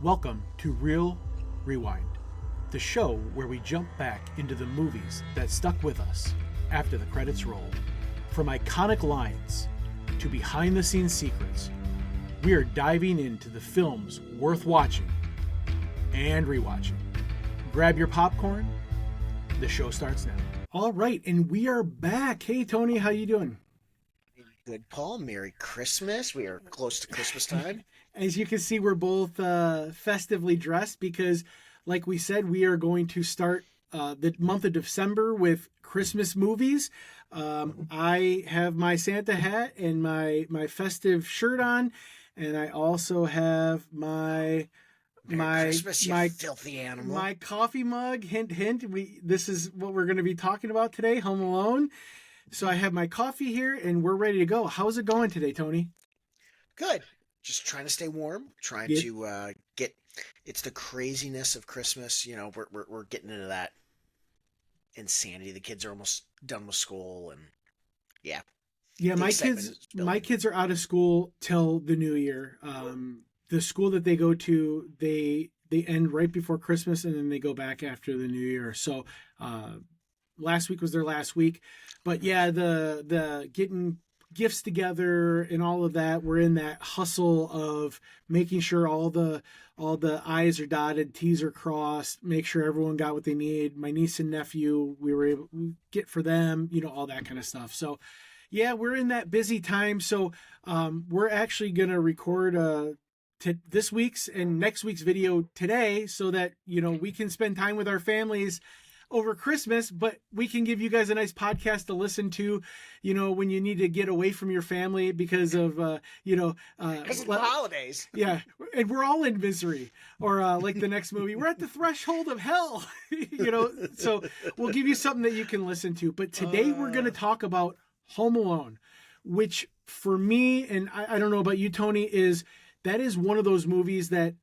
Welcome to Real Rewind, the show where we jump back into the movies that stuck with us after the credits rolled. From iconic lines to behind the scenes secrets, we are diving into the films worth watching and rewatching. Grab your popcorn. The show starts now. All right, and we are back. Hey, Tony, how you doing? Good, Paul. Merry Christmas. We are close to Christmas time. As you can see, we're both festively dressed because, like we said, we are going to start the month of December with Christmas movies. I have my Santa hat and my festive shirt on, and I also have Merry Christmas, you filthy animal. my coffee mug. Hint, hint. This is what we're going to be talking about today. Home Alone. So I have my coffee here, and we're ready to go. How's it going today, Tony? Good. Just trying to stay warm. Trying Yeah. to get. It's the craziness of Christmas. You know, we're getting into that insanity. The kids are almost done with school, and yeah, Yeah, the my excitement kids is my building. kids are out of school till the new year. The school that they go to, they end right before Christmas, and then they go back after the new year. So last week was their last week. But yeah, the getting gifts together and all of that, we're in that hustle of making sure all the I's are dotted, T's are crossed, make sure everyone got what they need. My niece and nephew, we were able to get for them, all that kind of stuff. So yeah, we're in that busy time. So we're actually gonna record this week's and next week's video today so that we can spend time with our families over Christmas, but we can give you guys a nice podcast to listen to, when you need to get away from your family because of, Because of the holidays. yeah, and we're all in misery. Or like the next movie, we're at the threshold of hell, so we'll give you something that you can listen to. But today we're going to talk about Home Alone, which for me, and I don't know about you, Tony, that is one of those movies that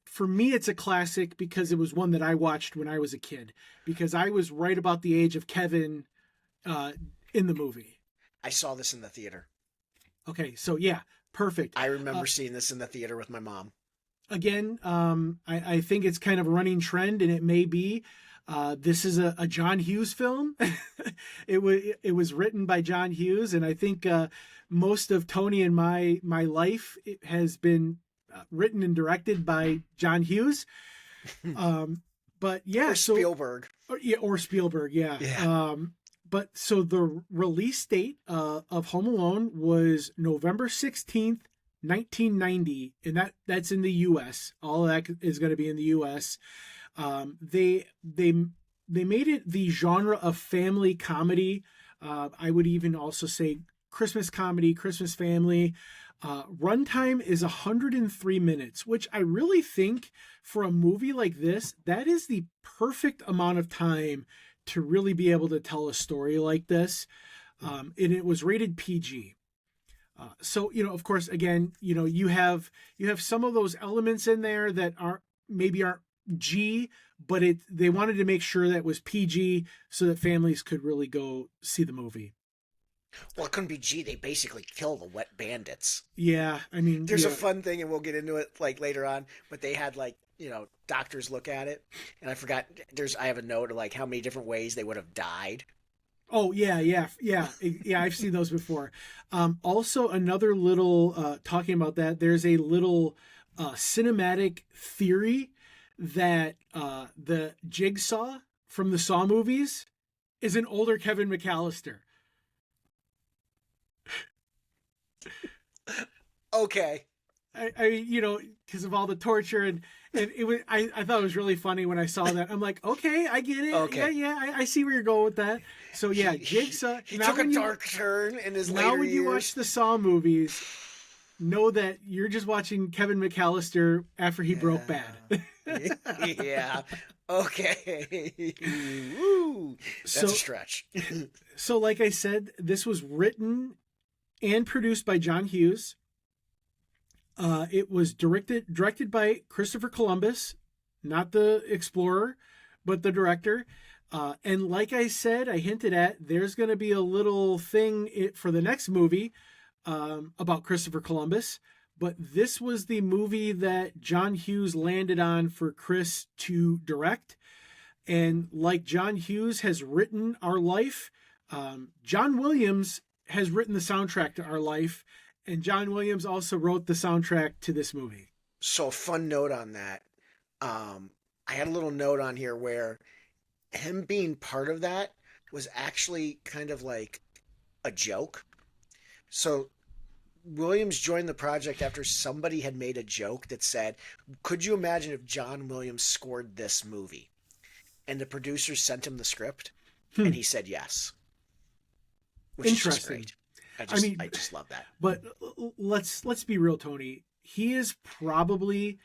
for me, it's a classic because it was one that I watched when I was a kid, because I was right about the age of Kevin in the movie. I saw this in the theater. Okay, so yeah, perfect. I remember seeing this in the theater with my mom. Again, I think it's kind of a running trend, and it may be. This is a John Hughes film. It was written by John Hughes, and I think most of Tony and my life has been written and directed by John Hughes. But yeah, Or Spielberg. or Spielberg, yeah. Yeah. But so the release date of Home Alone was November 16th, 1990, and that's in the US. All of that is going to be in the US. They made it the genre of family comedy. I would even also say Christmas comedy, Christmas family. Runtime is 103 minutes, which I really think for a movie like this, that is the perfect amount of time to really be able to tell a story like this. And it was rated PG. So, of course, again, you have some of those elements in there that aren't G, but they wanted to make sure that it was PG so that families could really go see the movie. Well, it couldn't be G. They basically kill the wet bandits. Yeah, I mean, There's yeah. a fun thing, and we'll get into it later on. But they had doctors look at it, and I forgot. I have a note of how many different ways they would have died. Oh yeah. I've seen those before. Also, another little talking about that. There's a little cinematic theory that the Jigsaw from the Saw movies is an older Kevin McCallister. Okay. Because of all the torture and it was, I thought it was really funny when I saw that. I'm like, okay, I get it. Okay. Yeah, I see where you're going with that. So yeah, Jigsaw. He took a dark turn in his later Now when you years. watch the Saw movies, know that you're just watching Kevin McCallister after he broke bad. Yeah. Okay. Woo. That's a stretch. So like I said, this was written and produced by John Hughes. It was directed by Christopher Columbus, not the explorer, but the director. And like I said, I hinted at, there's going to be a little thing for the next movie about Christopher Columbus. but this was the movie that John Hughes landed on for Chris to direct. And like John Hughes has written our life, John Williams has written the soundtrack to our life, and John Williams also wrote the soundtrack to this movie. So a fun note on that. I had a little note on here where him being part of that was actually kind of like a joke. So Williams joined the project after somebody had made a joke that said, "Could you imagine if John Williams scored this movie?" And the producers sent him the script, and he said yes, which is just Interesting. great. I mean, I just love that. but let's be real, Tony. He is probably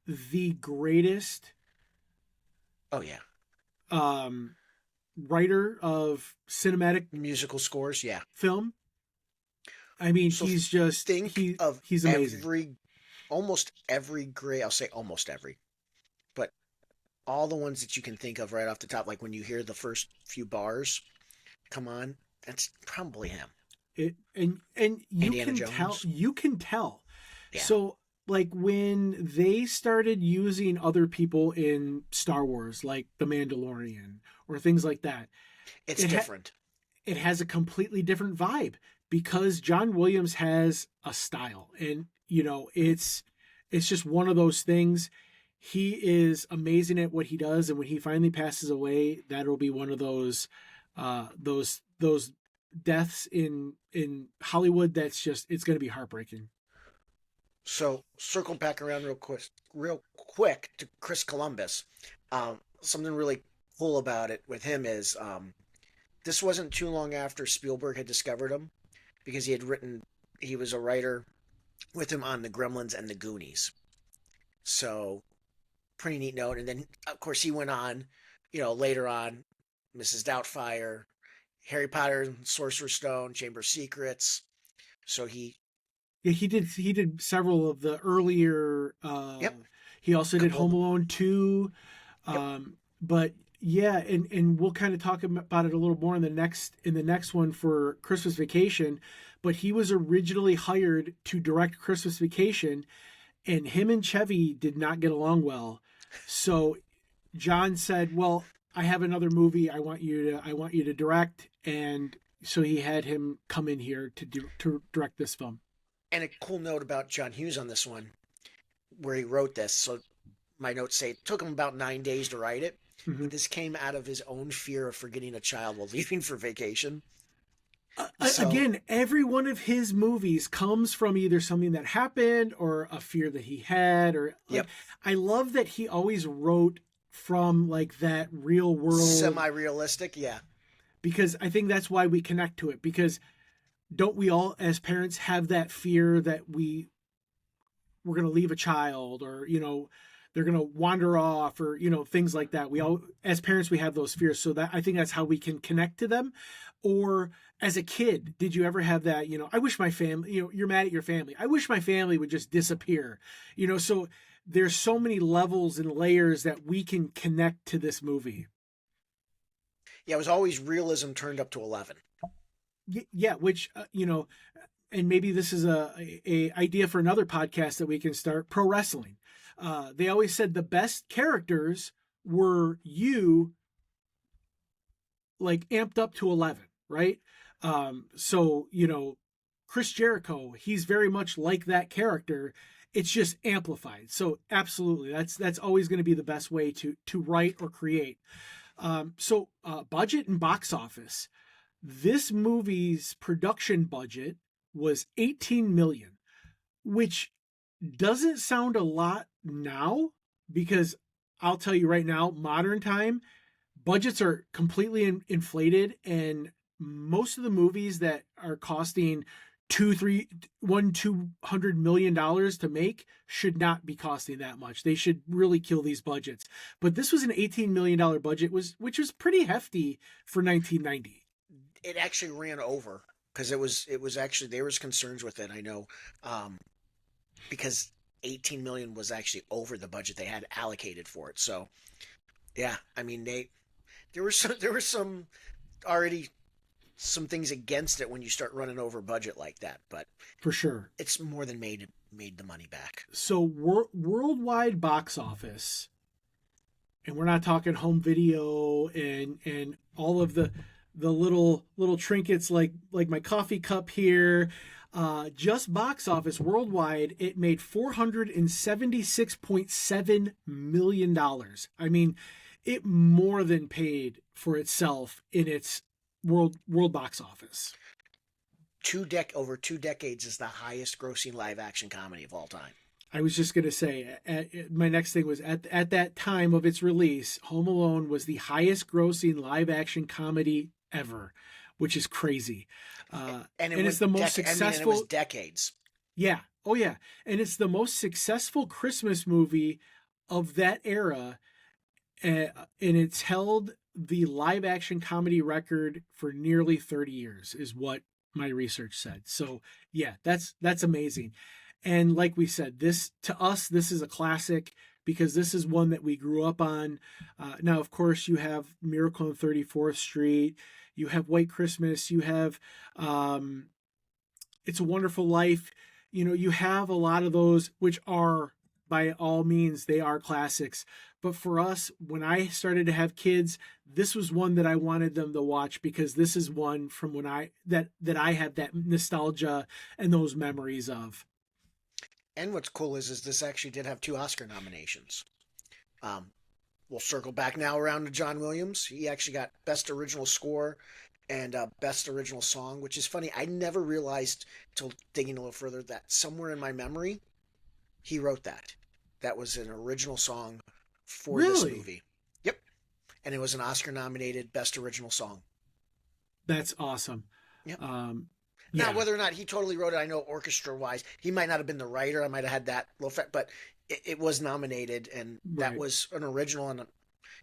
the greatest Oh yeah, um, writer of cinematic musical scores, yeah. film. I mean, So he's just think of he's amazing. almost every great. I'll say almost every, but all the ones that you can think of right off the top, like when you hear the first few bars, come on, that's probably him. And you Indiana can tell Jones. Yeah, So like when they started using other people in Star Wars, like the Mandalorian or things like that, it's it ha- different. it has a completely different vibe because John Williams has a style, and it's just one of those things. He is amazing at what he does, and when he finally passes away, that'll be one of those deaths in Hollywood. That's just it's going to be heartbreaking. So circle back around real quick to Chris Columbus. Something really cool about it with him is this wasn't too long after Spielberg had discovered him because he was a writer with him on the Gremlins and the Goonies. So pretty neat note. And then of course he went on, later on, Mrs. Doubtfire, Harry Potter and Sorcerer's Stone, Chamber of Secrets. So Yeah, he did several of the earlier. yep, He also did couple of Home them. Alone 2. Yep. But yeah, and we'll kind of talk about it a little more in the next one for Christmas Vacation. But he was originally hired to direct Christmas Vacation, and him and Chevy did not get along well. So John said, "Well, I have another movie I want you to direct," and so he had him come in here to direct this film. And a cool note about John Hughes on this one, where he wrote this. So my notes say it took him about 9 days to write it, Mhm. but this came out of his own fear of forgetting a child while leaving for vacation. So Again, every one of his movies comes from either something that happened or a fear that he had, or like yep, I love that he always wrote from like that real world, semi-realistic, yeah. because I think that's why we connect to it, because don't we all as parents have that fear that we're going to leave a child, or they're going to wander off, or things like that. We all as parents we have those fears, so that I think that's how we can connect to them. Or as a kid, did you ever have that, I wish my family, you're mad at your family, I wish my family would just disappear. So there's so many levels and layers that we can connect to this movie. Yeah, it was always realism turned up to 11. Yeah, which and maybe this is a idea for another podcast that we can start: pro wrestling. They always said the best characters were like amped up to 11, right? So Chris Jericho, he's very much like that character. It's just amplified. So absolutely, that's always going to be the best way to write or create. Budget and box office. This movie's production budget was 18 million, which doesn't sound a lot now, because I'll tell you right now, modern time, budgets are completely inflated, and most of the movies that are costing $200 million to make should not be costing that much. They should really kill these budgets. But this was an $18 million budget, which was pretty hefty for 1990. It actually ran over because it was actually there was concerns with it. I know, because 18 million was actually over the budget they had allocated for it. So yeah, I mean there was some already some things against it when you start running over budget like that, but for sure. it's more than made the money back. So worldwide box office, and we're not talking home video and all of the little trinkets like my coffee cup here. Just box office worldwide, it made $476.7 million. I mean, it more than paid for itself in its world box office. Over 2 decades is the highest grossing live action comedy of all time. I was just going to say, my next thing was at that time of its release, Home Alone was the highest grossing live action comedy ever, which is crazy. And it's the most successful. And it was decades. Yeah. Oh, yeah. And it's the most successful Christmas movie of that era. And it's held the live action comedy record for nearly 30 years, is what my research said. So, yeah, that's amazing. And like we said, this is a classic because this is one that we grew up on. Now, of course, you have Miracle on 34th Street. You have White Christmas. You have It's a Wonderful Life. You know, you have a lot of those, which are, by all means, they are classics. But for us, when I started to have kids, this was one that I wanted them to watch because this is one from when I have that nostalgia and those memories of. And what's cool is this actually did have 2 Oscar nominations. We'll circle back now around to John Williams. He actually got Best Original Score and Best Original Song, which is funny. I never realized till digging a little further that somewhere in my memory, he wrote that. That was an original song for this movie. Yep. And it was an Oscar-nominated Best Original Song. That's awesome. Yep. Yeah. Now, whether or not he totally wrote it, I know orchestra-wise, he might not have been the writer. I might have had that little fact, but it was nominated, and that was an original,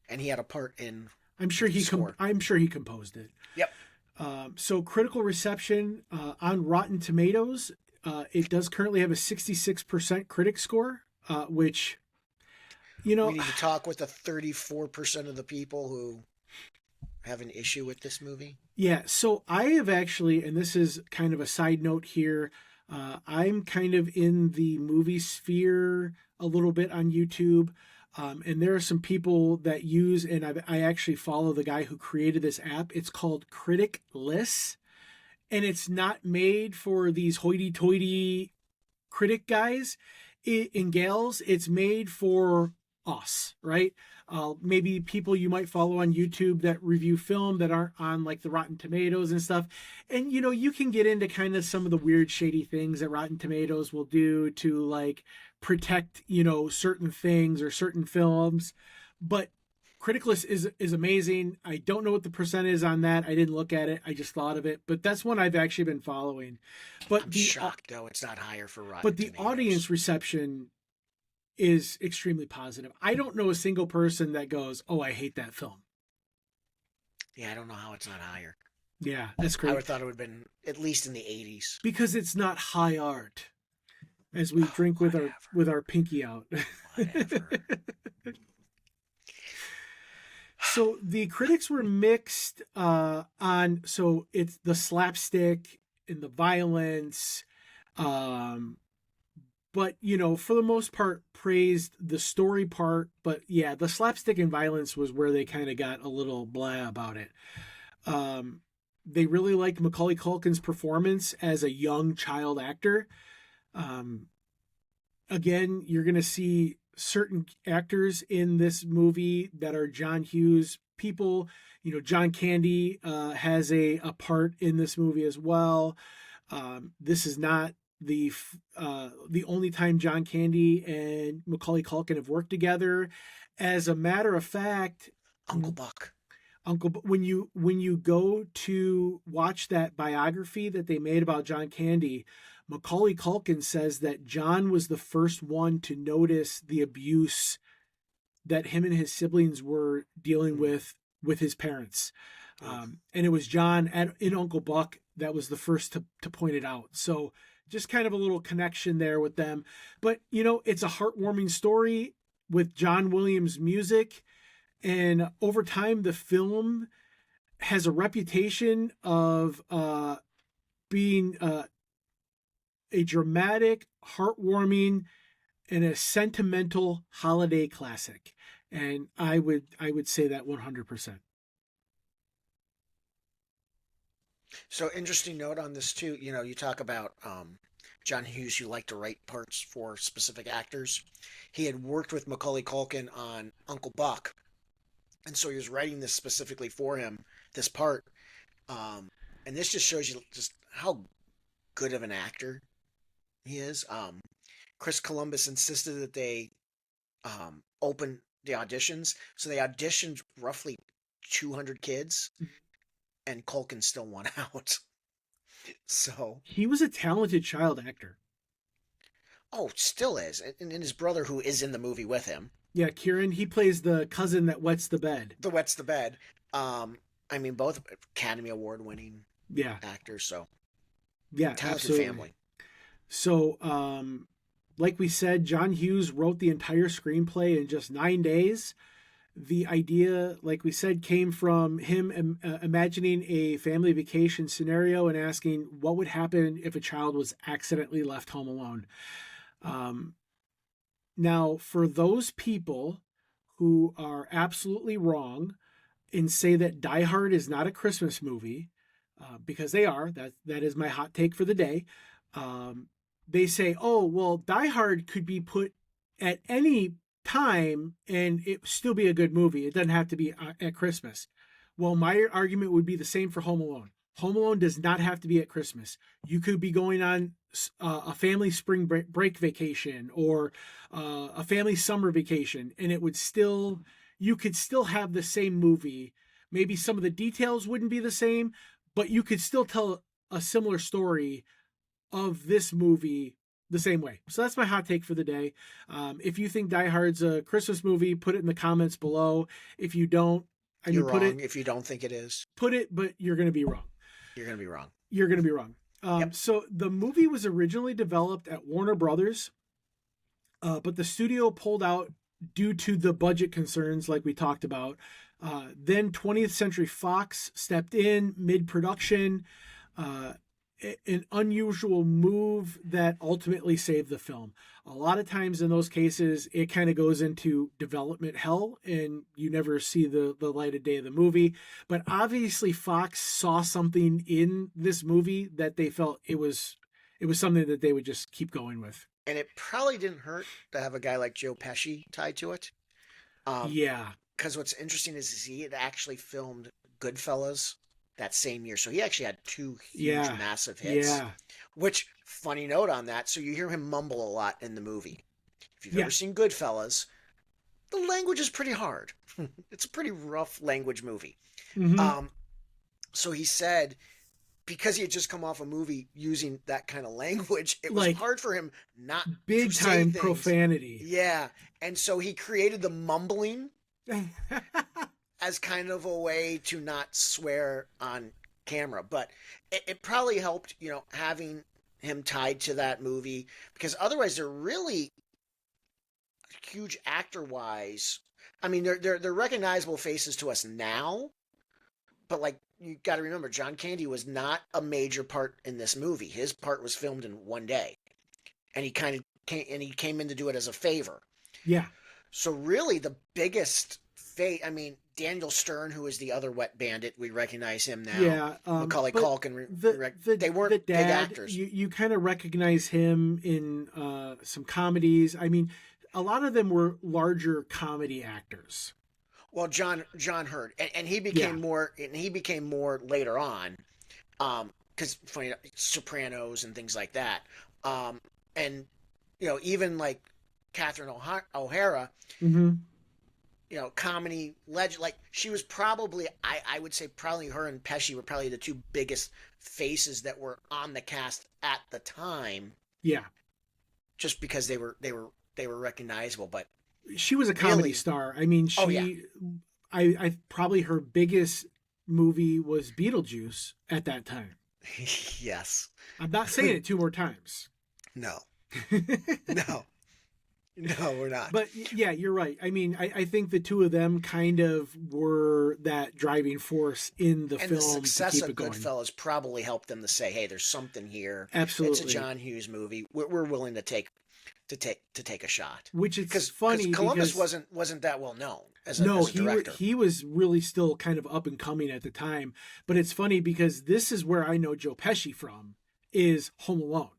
and he had a part in. I'm sure he composed it. Yep. So critical reception on Rotten Tomatoes, it does currently have a 66% critic score, which, you know, we need to talk with the 34% of the people who have an issue with this movie. Yeah, so I have actually, and this is kind of a side note here, I'm kind of in the movie sphere a little bit on YouTube, and there are some people that use, and I actually follow the guy who created this app. It's called Critic-less, and it's not made for these hoity-toity critic guys and gals. It's made for us, right? Maybe people you might follow on YouTube that review film that aren't on like the Rotten Tomatoes and stuff. And, you know, you can get into kind of some of the weird, shady things that Rotten Tomatoes will do to like protect, you know, certain things or certain films. But Criticless is amazing. I don't know what the percent is on that. I didn't look at it. I just thought of it. But that's one I've actually been following. But I'm shocked, though, it's not higher for Rotten But the Tomatoes. audience reception is extremely positive. I don't know a single person that goes, "Oh, I hate that film." Yeah, I don't know how it's not higher. Yeah, that's great. I would have thought it would have been at least in the 80s. Because it's not high art, as we drink with our pinky out. Whatever. So the critics were mixed on. So it's the slapstick and the violence. But, you know, for the most part, praised the story part. But yeah, the slapstick and violence was where they kind of got a little blah about it. They really liked Macaulay Culkin's performance as a young child actor. Again, you're going to see certain actors in this movie that are John Hughes people. You know, John Candy has a part in this movie as well. This is not the only time John Candy and Macaulay Culkin have worked together. As a matter of fact, Uncle Buck, when you go to watch that biography that they made about John Candy, Macaulay Culkin says that John was the first one to notice the abuse that him and his siblings were dealing with his parents. And it was John in Uncle Buck that was the first to point it out. So just kind of a little connection there with them. But, you know, it's a heartwarming story with John Williams music. And over time, the film has a reputation of being a dramatic, heartwarming, and a sentimental holiday classic. And I would say that 100%. So interesting note on this too. You know, you talk about John Hughes, who liked to write parts for specific actors. He had worked with Macaulay Culkin on Uncle Buck, and so he was writing this specifically for him, this part. Um, and this just shows you just how good of an actor he is. Chris Columbus insisted that they open the auditions, so they auditioned roughly 200 kids, and Culkin still won out. So, He was a talented child actor. oh, still is, and his brother, who is in the movie with him, Yeah, Kieran, he plays the cousin that wets the bed. the wets the bed. I mean, both Academy Award winning Yeah, actors, so yeah, talented absolutely. family. So, like we said, John Hughes wrote the entire screenplay in just 9 days. The idea, like we said, came from him imagining a family vacation scenario and asking what would happen if a child was accidentally left home alone. Um, Now, for those people who are absolutely wrong and say that Die Hard is not a Christmas movie, because they are, that is my hot take for the day. Um, they say, "Oh, well, Die Hard could be put at any time and it would still be a good movie. It doesn't have to be at Christmas." Well, my argument would be the same for Home Alone. Home Alone does not have to be at Christmas. You could be going on a family spring break vacation or a family summer vacation, and it would still, you could still have the same movie. Maybe some of the details wouldn't be the same, but you could still tell a similar story of this movie the same way. So that's my hot take for the day. If you think Die Hard's a Christmas movie, put it in the comments below. If you don't, I You're mean, wrong if you don't think it is. put it, but you're going to be wrong. You're gonna be wrong. You're going to be wrong. Yep. So the movie was originally developed at Warner Brothers, but the studio pulled out due to the budget concerns, like we talked about. Then 20th Century Fox stepped in mid production, an unusual move that ultimately saved the film. A lot of times in those cases, it kind of goes into development hell and you never see the light of day of the movie. But obviously, Fox saw something in this movie that they felt it was something that they would just keep going with. And it probably didn't hurt to have a guy like Joe Pesci tied to it. Yeah. Because what's interesting is he had actually filmed Goodfellas that same year. So he actually had two huge, Yeah. massive hits. Yeah. Which, funny note on that, so you hear him mumble a lot in the movie. If you've Yeah. ever seen Goodfellas, the language is pretty hard. It's a pretty rough language movie. Hmm. So he said, because he had just come off a movie using that kind of language, it was Like hard for him not to big say time things. profanity. Yeah. And so he created the mumbling as kind of a way to not swear on camera. But it probably helped, having him tied to that movie, because otherwise they're really huge actor wise. I mean, they're recognizable faces to us now, but like you got to remember, John Candy was not a major part in this movie. His part was filmed in one day, and he came in to do it as a favor. Yeah. So really, the biggest I mean, Daniel Stern, who is the other wet bandit, we recognize him now. Yeah. Macaulay But Culkin, they weren't the big dad, actors. you kind of recognize him in some comedies. I mean, a lot of them were larger comedy actors. Well, John Hurd, and he Yeah. became more later on, because funny Sopranos and things like that, and even like Catherine O'Hara, Hmm. comedy legend. Like she was probably, I would say probably her and Pesci were probably the two biggest faces that were on the cast at the time, Yeah. just because they were recognizable. But She was a comedy really, star. I mean, oh yeah, I probably her biggest movie was Beetlejuice at that time. yes, I'm not saying it two more times. no, no. No, we're not. But yeah, you're right. I mean, I think the two of them kind of were that driving force in the And the film to success keep of it going. Goodfellas probably helped them to say, "Hey, there's something here. It's a Absolutely. John Hughes movie. We're willing to take a shot." Which it's Because funny Columbus because wasn't that well known as no, a director. he was really still kind of up and coming at the time. But it's funny because this is where I know Joe Pesci from, is Home Alone.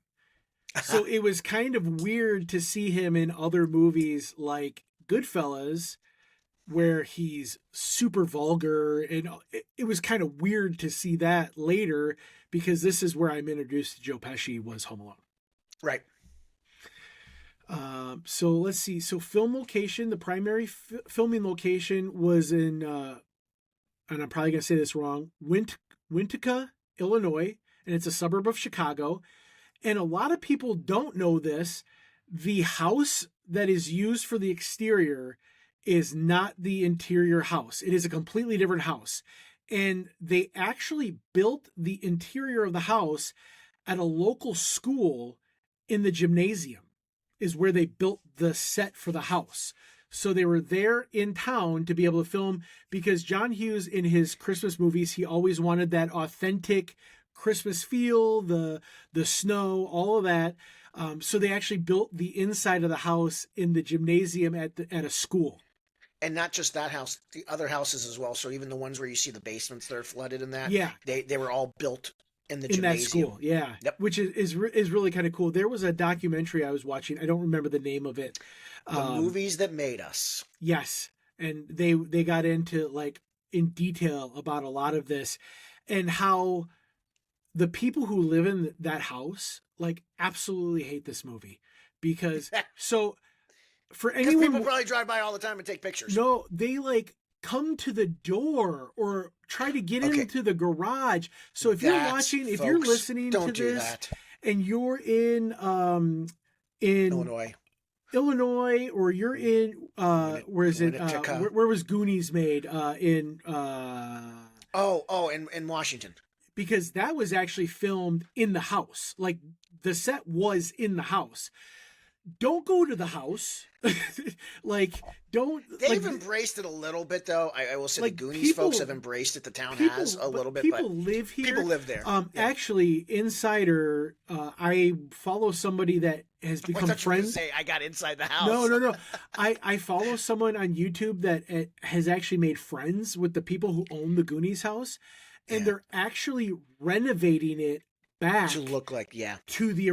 So it was kind of weird to see him in other movies like Goodfellas, where he's super vulgar, and it was kind of weird to see that later, because this is where I'm introduced to Joe Pesci, was Home Alone. Right. So let's see. So film location, the primary filming location was in, and I'm probably going to say this wrong, Winnetka, Illinois, and it's a suburb of Chicago. And a lot of people don't know this. The house that is used for the exterior is not the interior house. It is a completely different house. And they actually built the interior of the house at a local school in the gymnasium, is where they built the set for the house. So they were there in town to be able to film, because John Hughes, in his Christmas movies, he always wanted that authentic Christmas feel, the snow, all of that. So they actually built the inside of the house in the gymnasium at a school. And not just that house, the other houses as well. So even the ones where you see the basements that are flooded in that, Yeah, they were all built in the in that gymnasium. school. Yeah, Yep. which is really kind of cool. There was a documentary I was watching. I don't remember the name of it. The movies that made us. Yes, and they got into like in detail about a lot of this, and how the people who live in that house like absolutely hate this movie, because so for Because anyone, people probably drive by all the time and take pictures. no, they like come to the door or try to get Okay. into the garage. So if you're watching, if you're listening don't to do this, that. and you're in Illinois, or you're in where is it? Winnetka. Where was Goonies made? In In Washington. because that was actually filmed in the house. Like the set was in the house. Don't go to the house. Like don't. They've like, embraced it a little bit, though. I will say like, the Goonies people- folks have embraced it. The town has a little bit, People but live here. people live there. Yeah. Actually, Insider, I follow somebody that has I become thought you were gonna friends. say I got inside the house. No. I follow someone on YouTube that has actually made friends with the people who own the Goonies house, and Yeah. they're actually renovating it back To look like, yeah. to the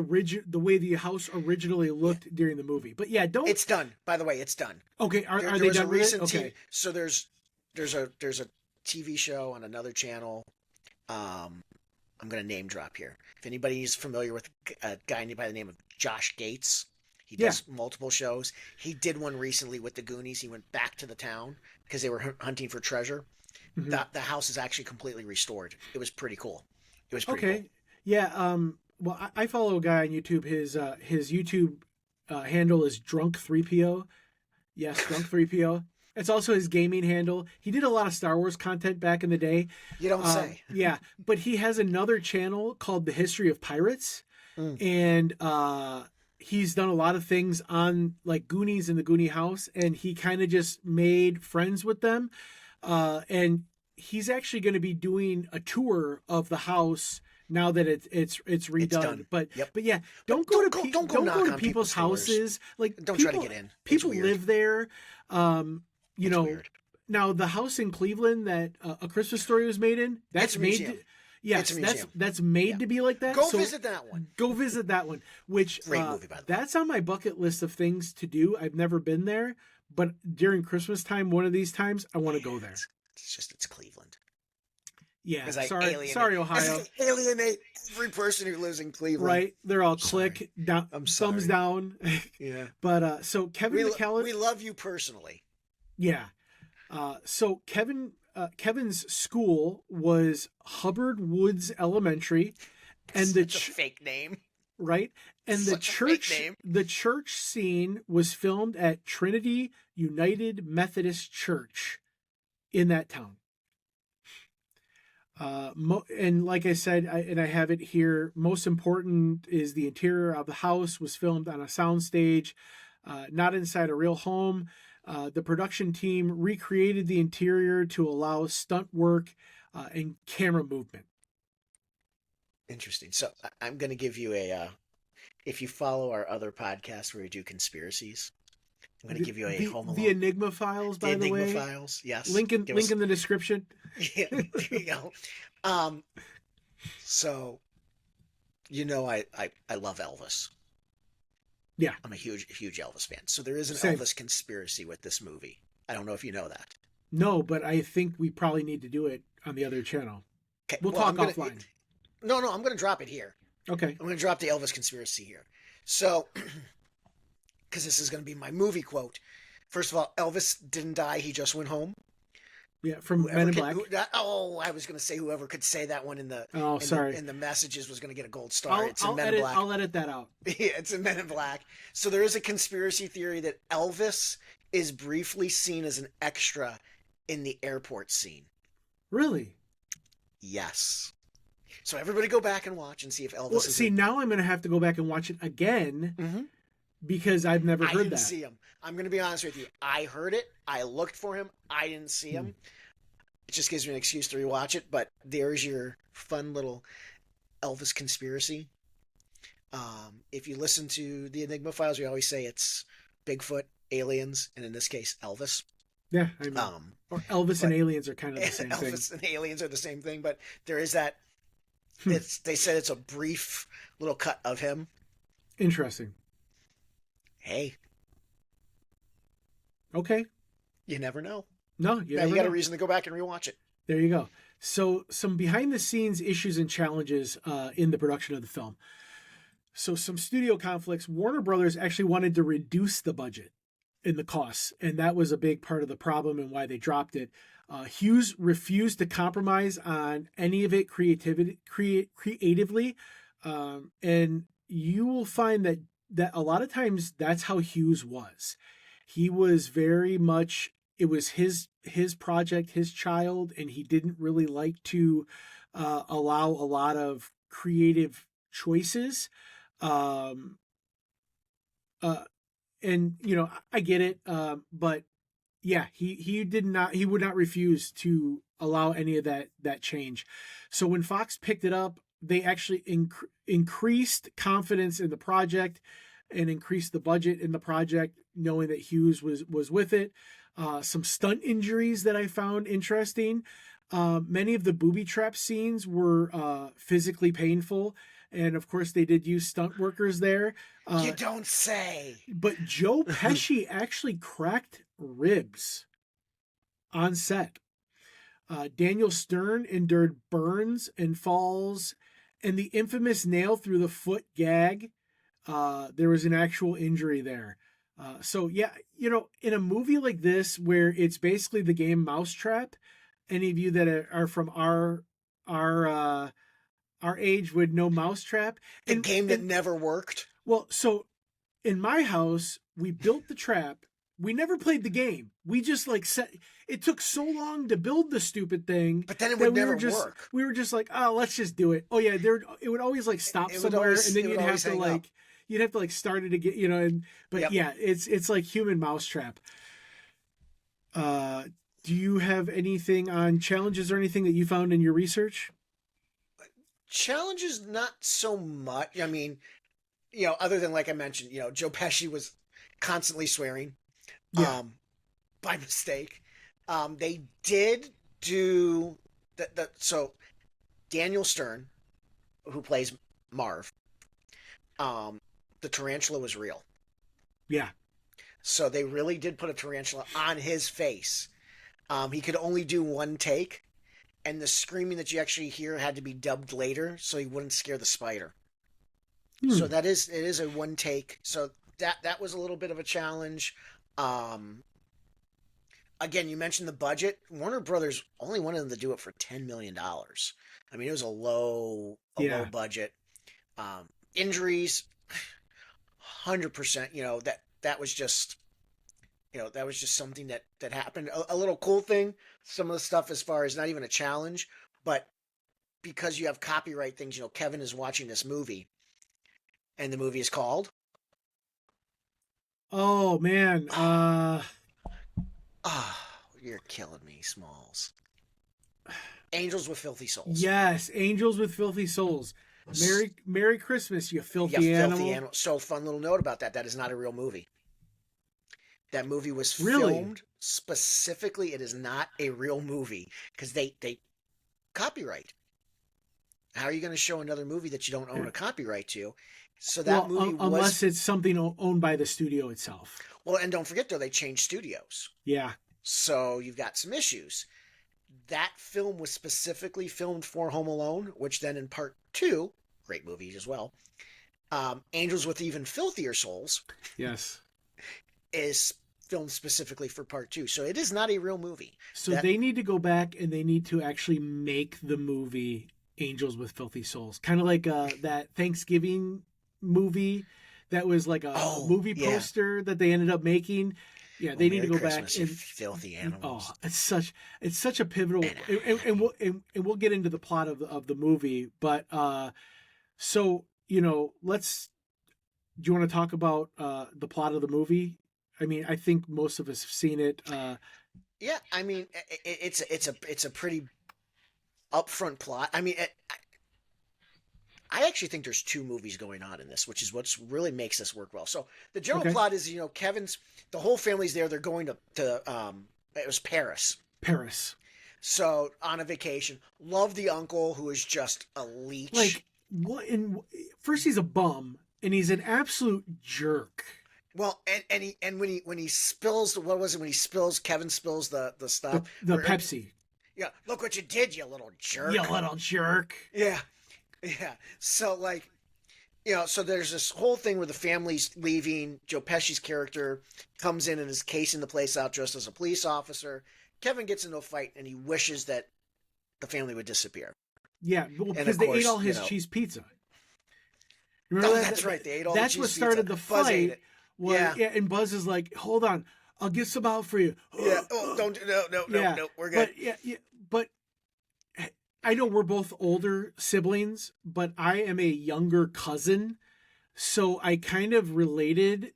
way the house originally looked during the movie. But yeah, don't. It's done. By the way, it's done. Okay, are There they was a done with it? recent Okay. TV. So there's a TV show on another channel. I'm going to name drop here. If anybody is familiar with a guy by the name of Josh Gates, he does multiple shows. He did one recently with the Goonies. He went back to the town because they were hunting for treasure. Mhm. The house is actually completely restored. It was pretty cool. It was pretty Okay. cool. Yeah. Well, I follow a guy on YouTube. His YouTube handle is Drunk3PO. Yes, Drunk3PO. It's also his gaming handle. He did a lot of Star Wars content back in the day. You don't say. Yeah, but he has another channel called The History of Pirates, and he's done a lot of things on like Goonies and the Goonie House, and he kind of just made friends with them, and he's actually going to be doing a tour of the house now that it's redone. done. But Yep. but yeah, But don't don't go knock to on people's people's doors. houses. Like Don't people, try to get in. It's People weird. live there. You It's know. weird. Now the house in Cleveland that A Christmas Story was made in, that's It's a made. museum. Yes, It's a museum. that's made Yeah. to be like that. Go So visit that one. Go visit that one. Which Great movie, by the way. that's on my bucket list of things to do. I've never been there, but during Christmas time, one of these times, I want to go there. It's Cleveland. Yeah, 'Cause I sorry, alienate- sorry, Ohio. I alienate every person who lives in Cleveland. Right? They're all Sorry. click down, I'm thumbs sorry. down. Yeah. But so Kevin We McCallister, love you personally. yeah. So Kevin's school was Hubbard Woods Elementary, and the Such a fake name. right, and Such a fake name. the church scene was filmed at Trinity United Methodist Church in that town. And like I said, I have it here. Most important is the interior of the house was filmed on a soundstage. not inside a real home. The production team recreated the interior to allow stunt work and camera movement. Interesting. So I'm going to give you if you follow our other podcast where we do conspiracies, I'm going to give you a Home The Alone. Enigma Files, The by the Enigma way. Files, yes. Link in the description. Yeah, there you go. So, I love Elvis. Yeah. I'm a huge Elvis fan. So there is an Same. Elvis conspiracy with this movie. I don't know if you know that. No, but I think we probably need to do it on the other channel. Okay, We'll well, talk offline. No, I'm going to drop it here. Okay. I'm going to drop the Elvis conspiracy here. So, because this is going to be my movie quote. First of all, Elvis didn't die. He just went home. Yeah, from Men in Black. I was going to say whoever could say that one in the in the messages was going to get a gold star. It's in Men in Black. I'll edit that out. Yeah, it's in Men in Black. So there is a conspiracy theory that Elvis is briefly seen as an extra in the airport scene. Really? Yes. So everybody go back and watch and see if Elvis is now I'm going to have to go back and watch it again because I've never heard that. I didn't see him. I'm going to be honest with you. I heard it. I looked for him. I didn't see him. It just gives me an excuse to rewatch it, but there's your fun little Elvis conspiracy. If you listen to the Enigma Files, we always say it's Bigfoot, aliens, and in this case, Elvis. Yeah, I know. Or Elvis and aliens are kind of the same thing. Elvis and aliens are the same thing, but there is that. They said it's a brief little cut of him. Interesting. Hey. Okay. You never know. No, you never know. You got a reason to go back and rewatch it. There you go. So some behind the scenes issues and challenges in the production of the film. So some studio conflicts. Warner Brothers actually wanted to reduce the budget and the costs, and that was a big part of the problem and why they dropped it. Hughes refused to compromise on any of it creatively, and you will find that a lot of times that's how Hughes was. He was very much, it was his project, his child, and he didn't really like to allow a lot of creative choices. And I get it, but yeah, he would not refuse to allow any of that change. So when Fox picked it up, they actually increased confidence in the project and increased the budget in the project, knowing that Hughes was with it. Some stunt injuries that I found interesting. Many of the booby trap scenes were physically painful. And of course, they did use stunt workers there. You don't say. But Joe Pesci actually cracked ribs on set. Daniel Stern endured burns and falls, and the infamous nail through the foot gag. There was an actual injury there. So yeah, in a movie like this where it's basically the game Mousetrap, any of you that are from our age would know Mousetrap. A game that never worked. Well, so in my house, we built the trap. We never played the game. We just it took so long to build the stupid thing. But then it would never work. We were just like, oh, let's just do it. Oh yeah, it would always stop somewhere, and then you'd have to start it again, yeah, it's like human Mousetrap. Do you have anything on challenges or anything that you found in your research? Challenges, not so much. I mean, other than like I mentioned, Joe Pesci was constantly swearing, by mistake. They did do that. So Daniel Stern, who plays Marv, the tarantula was real. Yeah. So they really did put a tarantula on his face. He could only do one take, and the screaming that you actually hear had to be dubbed later so he wouldn't scare the spider. So it is a one take. So that was a little bit of a challenge. Again, you mentioned the budget. Warner Brothers only wanted them to do it for $10 million. I mean, it was a low budget. Injuries, 100%. That was just something that happened. A little cool thing. Some of the stuff as far as not even a challenge, but because you have copyright things. Kevin is watching this movie, and the movie is called. Oh man. Oh, you're killing me, Smalls. Angels with Filthy Souls. Yes, Angels with Filthy Souls. Merry Christmas, you Yeah, filthy Filthy animal. Animal. So, fun little note about that. That is not a real movie. That movie was Really? filmed specifically. It is not a real movie because they copyright. How are you going to show another movie that you don't own a copyright to? So that Well, movie was unless it's something owned by the studio itself. well, and don't forget though they changed studios, Yeah. so you've got some issues. That film was specifically filmed for Home Alone, which then in part two, great movie as well, Angels with Even Filthier Souls Yes. is filmed specifically for part two. So it is not a real movie. So they need to go back and they need to actually make the movie Angels with Filthy Souls. Kind of like that Thanksgiving movie that was like a movie poster that they ended up making. Yeah, they need to go Christmas, back and filthy animals. Oh, it's such a pivotal and we'll get into the plot of the movie, but so let's do you want to talk about the plot of the movie? I mean, I think most of us have seen it. Yeah, I mean, it's a pretty upfront plot. I mean, I actually think there's two movies going on in this, which is what really makes this work well. So the general plot is, Kevin's the whole family's there. They're going to it was Paris. Paris. So on a vacation, love the uncle who is just a leech. Like what? First he's a bum and he's an absolute jerk. Well, and when he spills what was it when he spills Kevin spills the stuff the Pepsi. Yeah, look what you did, you little jerk. You little jerk. Yeah. Yeah. So so there's this whole thing where the family's leaving. Joe Pesci's character comes in and is casing the place out dressed as a police officer. Kevin gets into a fight and he wishes that the family would disappear. Yeah, well, because they ate all his cheese pizza. Remember that's right. They ate all the cheese pizza. That's what started the fight. Yeah, and Buzz is like, "Hold on, I'll get some out for you." Yeah. Oh, no, we're good. But I know we're both older siblings, but I am a younger cousin, so I kind of related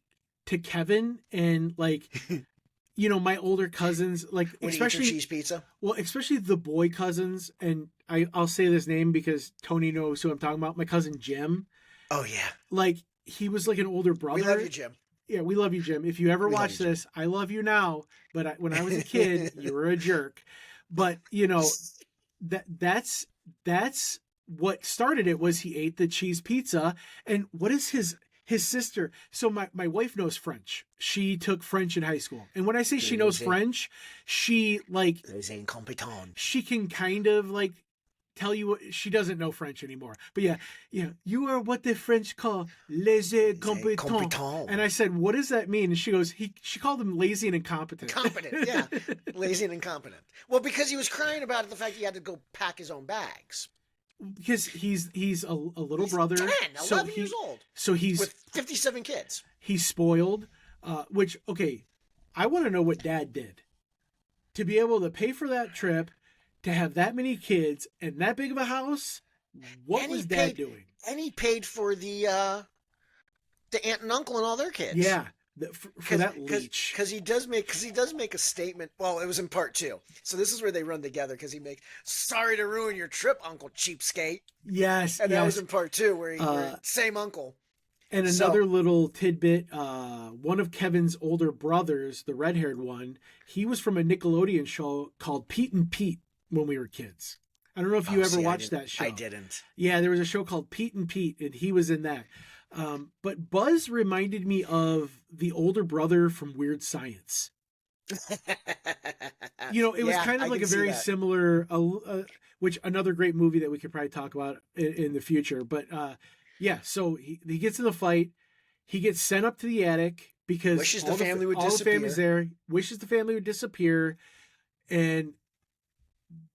to Kevin and my older cousins, like when especially cheese pizza. Well, especially the boy cousins, and I'll say this name because Tony knows who I'm talking about. My cousin Jim. Oh yeah. Like he was like an older brother. We love you, Jim. Yeah, we love you, Jim. If you ever watch this, I love you now. But when I was a kid, you were a jerk. But that's what started it was he ate the cheese pizza. And what is his sister? So my wife knows French. She took French in high school. And when I say she knows French, she she can kind of tell you what she doesn't know French anymore. But yeah, you are what the French call les incompetents. And I said, what does that mean? And she goes, she called him lazy and incompetent. Competent, yeah. Lazy and incompetent. Well, because he was crying about the fact he had to go pack his own bags. Because he's a little brother. 10, 11 years old. So he's with 57 kids. He's spoiled, which, okay, I want to know what Dad did to be able to pay for that trip, to have that many kids and that big of a house. What was Dad doing? And he paid for the aunt and uncle and all their kids. Yeah, for that leech. Because he does make a statement. Well, it was in part two. So this is where they run together because he makes, "Sorry to ruin your trip, Uncle Cheapskate." Yes, and that was in part two where same uncle. And another little tidbit, one of Kevin's older brothers, the red-haired one, he was from a Nickelodeon show called Pete and Pete when we were kids. I don't know if you ever watched that show. I didn't. Yeah, there was a show called Pete and Pete, and he was in that. But Buzz reminded me of the older brother from Weird Science. It was kind of like a very similar, which another great movie that we could probably talk about in the future. But so he gets in the fight. He gets sent up to the attic because wishes the family would disappear. All the family's there. Wishes the family would disappear, and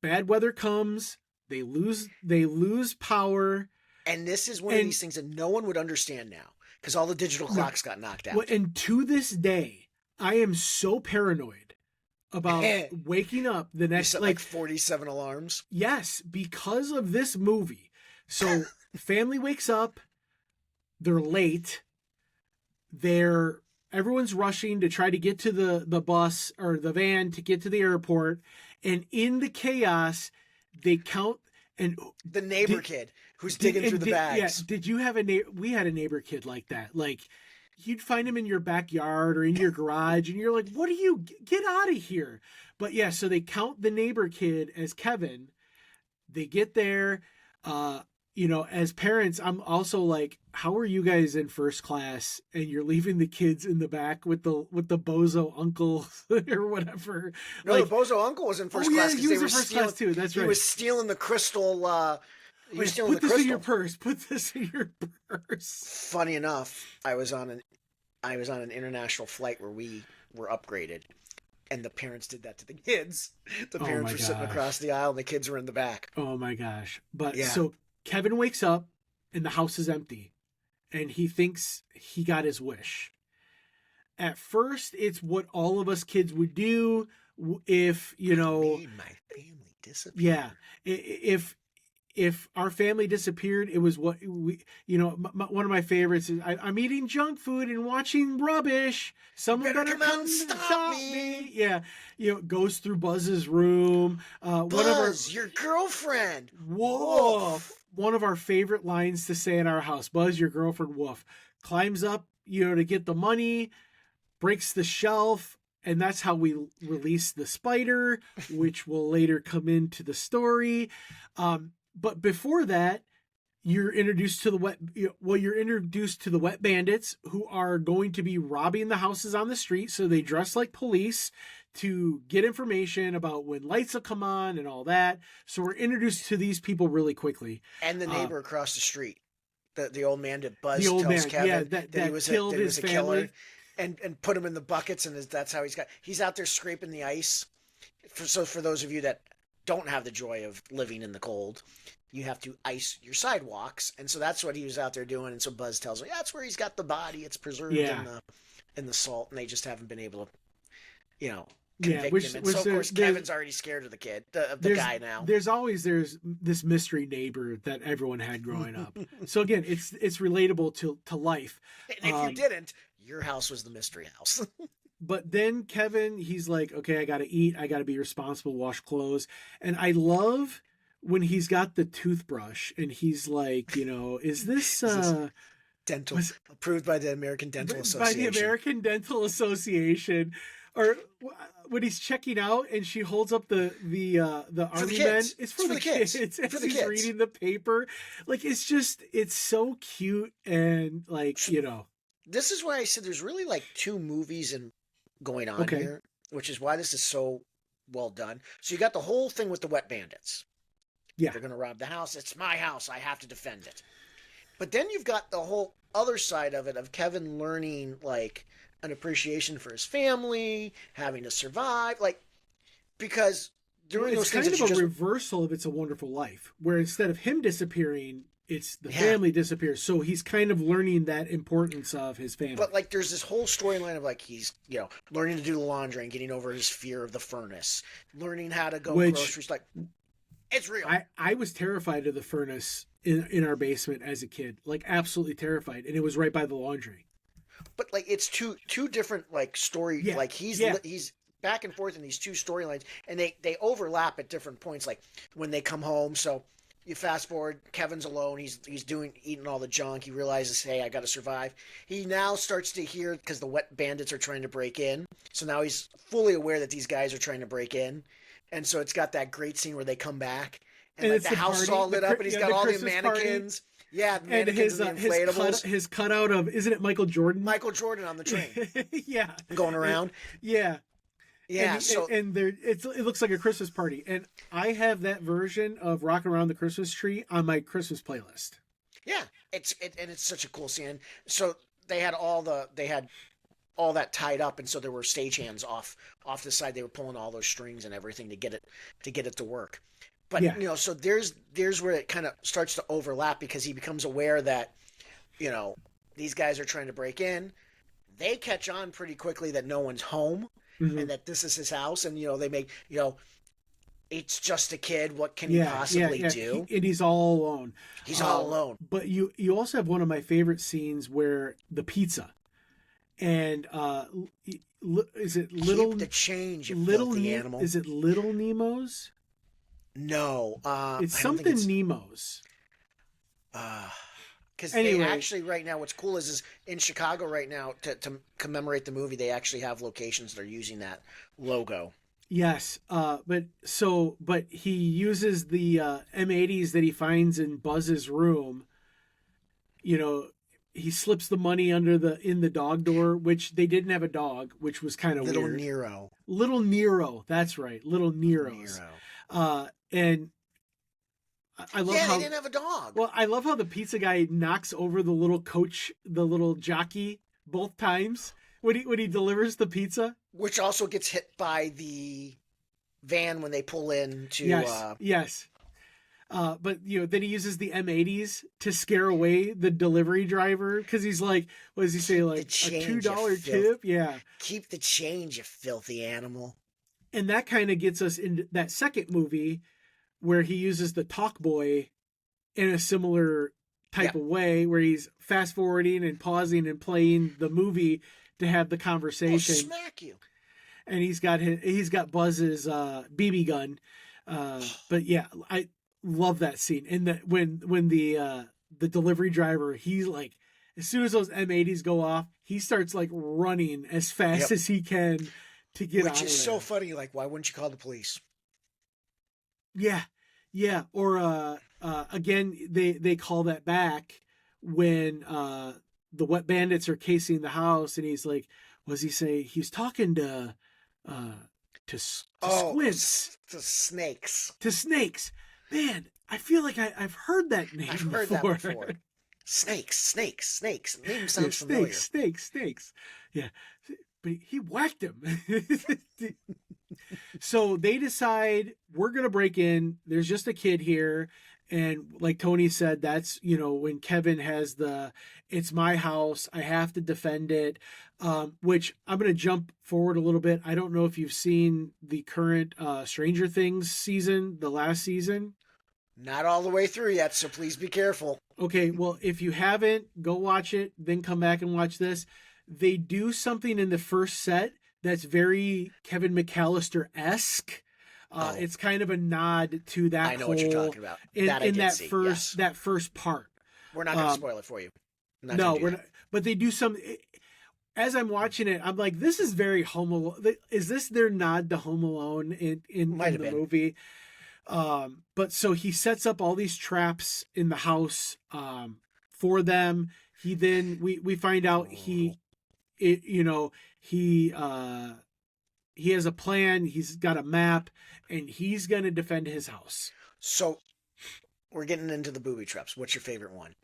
bad weather comes. They lose power. And this is one of these things that no one would understand now because all the digital clocks got knocked out. And to this day, I am so paranoid about waking up the next you set like 47 alarms. Yes, because of this movie. So the family wakes up, they're late. They're everyone's rushing to try to get to the bus or the van to get to the airport, and in the chaos, they count and the neighbor kid who's digging through the bags. Yeah, did you have a neighbor? We had a neighbor kid like that. Like, you'd find him in your backyard or in your garage, and you're like, "What are you? Get out of here!" But yeah, so they count the neighbor kid as Kevin. They get there. As parents, I'm also like, how are you guys in first class and you're leaving the kids in the back with the bozo uncle or whatever? No, like, the bozo uncle was in first class. Yeah, he was in first class too. That's right. He was stealing the crystal. He was stealing Put the this crystal. in your purse. Put this in your purse. Funny enough, I was on an international flight where we were upgraded. And the parents did that to the kids. The parents were sitting across the aisle and the kids were in the back. Oh my gosh. But yeah. So Kevin wakes up and the house is empty and he thinks he got his wish. At first, it's what all of us kids would do if, I made my family disappear. Yeah. If our family disappeared, it was what we, one of my favorites is I'm eating junk food and watching rubbish. Someone better come and stop me. Yeah. Goes through Buzz's room. Buzz, your girlfriend. Woof. One of our favorite lines to say in our house, Buzz, your girlfriend, woof. Climbs up, to get the money, breaks the shelf. And that's how we release the spider, which will later come into the story. But before that, you're introduced to the wet bandits who are going to be robbing the houses on the street. So they dress like police to get information about when lights will come on and all that. So we're introduced to these people really quickly. And the neighbor across the street, the old man that Buzz tells Kevin that he was killed his a family. killer, and put him in the buckets, and that's how he's out there scraping the ice. For those of you that don't have the joy of living in the cold, you have to ice your sidewalks, and so that's what he was out there doing. And so Buzz tells him, that's where he's got the body. It's preserved in the salt, and they just haven't been able to, convict him. And so of course Kevin's already scared of the guy now. There's this mystery neighbor that everyone had growing up. So again, it's relatable to life. And if you didn't, your house was the mystery house. But then Kevin, he's like, okay, I got to eat. I got to be responsible, wash clothes. And I love when he's got the toothbrush and he's like, is this dental approved by the American Dental Association? By the American Dental Association. Or when he's checking out and she holds up the army men. It's for the kids. It's for the kids. Reading the paper. Like, it's so cute and like, This is why I said there's really like two movies going on here, which is why this is so well done. So you got the whole thing with the wet bandits. Yeah. They're going to rob the house. It's my house. I have to defend it. But then you've got the whole other side of it of Kevin learning like an appreciation for his family, having to survive, because during those things it's kind of a reversal of It's a Wonderful Life, where instead of him disappearing, it's the family disappears. So he's kind of learning that importance of his family. But there's this whole storyline of he's learning to do the laundry and getting over his fear of the furnace, learning how to go groceries. It's real. I was terrified of the furnace in our basement as a kid, absolutely terrified, and it was right by the laundry. But it's two different story. Yeah. He's back and forth in these two storylines, and they overlap at different points. Like when they come home, so you fast forward, Kevin's alone. He's eating all the junk. He realizes, hey, I got to survive. He now starts to hear because the wet bandits are trying to break in. So now he's fully aware that these guys are trying to break in, and so it's got that great scene where they come back and the house is all lit up, and he's got all the mannequins. Party. Yeah, and his cutout of, isn't it Michael Jordan? Michael Jordan on the train. Yeah, going around. Yeah. Yeah, and it looks like a Christmas party, and I have that version of "Rockin' Around the Christmas Tree" on my Christmas playlist. Yeah, it's such a cool scene. So they had all that tied up, and so there were stagehands off the side. They were pulling all those strings and everything to get it to work. But so there's where it kind of starts to overlap because he becomes aware that these guys are trying to break in. They catch on pretty quickly that no one's home. Mm-hmm. And that this is his house, and they make it's just a kid. What can he possibly do? And he's all alone. He's all alone. But you also have one of my favorite scenes where the pizza, and is it Keep the change, you filthy animal. Is it Little Nemo's? No, It's I don't think something it's. Nemo's. Because they Anyway, actually right now, what's cool is in Chicago right now to commemorate the movie, they actually have locations that are using that logo. yes, but he uses the M80s that he finds in Buzz's room. You know, he slips the money in the dog door, which they didn't have a dog, which was kind of Little weird. Nero. Little Nero, that's right, Little Nero's. And I love how they didn't have a dog. well, I love how the pizza guy knocks over the little coach, the little jockey, both times when he delivers the pizza. Which also gets hit by the van when they pull in to. Yes. But then he uses the M80s to scare away the delivery driver because he's like, what does he say? Like a $2 tip? Yeah. Keep the change, you filthy animal. And that kind of gets us into that second movie where he uses the talk boy in a similar type of way, where he's fast forwarding and pausing and playing the movie to have the conversation. I'll smack you. And he's got Buzz's BB gun. But yeah, I love that scene. And that when the delivery driver, he's like, as soon as those M80s go off, he starts like running as fast as he can to get out of there. Which is so funny. Like, why wouldn't you call the police? Yeah. Or again, they call that back when the wet bandits are casing the house, and he's like, what does he say? He's talking to squints. To snakes. To snakes. Man, I feel like I've heard that name I've heard that before. Snakes. Name sounds familiar. Snakes. Yeah. But he whacked him. So they decide, we're going to break in. There's just a kid here. And like Tony said, that's, when Kevin has it's my house, I have to defend it, which I'm going to jump forward a little bit. I don't know if you've seen the current Stranger Things season, the last season. Not all the way through yet, so please be careful. Okay, well, if you haven't, go watch it, then come back and watch this. They do something in the first set that's very Kevin McCallister-esque. It's kind of a nod to that. I know what you're talking about. That first part. We're not going to spoil it for you. No, we're not. But they do some. As I'm watching it, I'm like, this is very Home Alone. Is this their nod to Home Alone in the movie? But so he sets up all these traps in the house for them. He then we find out he has a plan. He's got a map, and he's going to defend his house. So we're getting into the booby traps. What's your favorite one?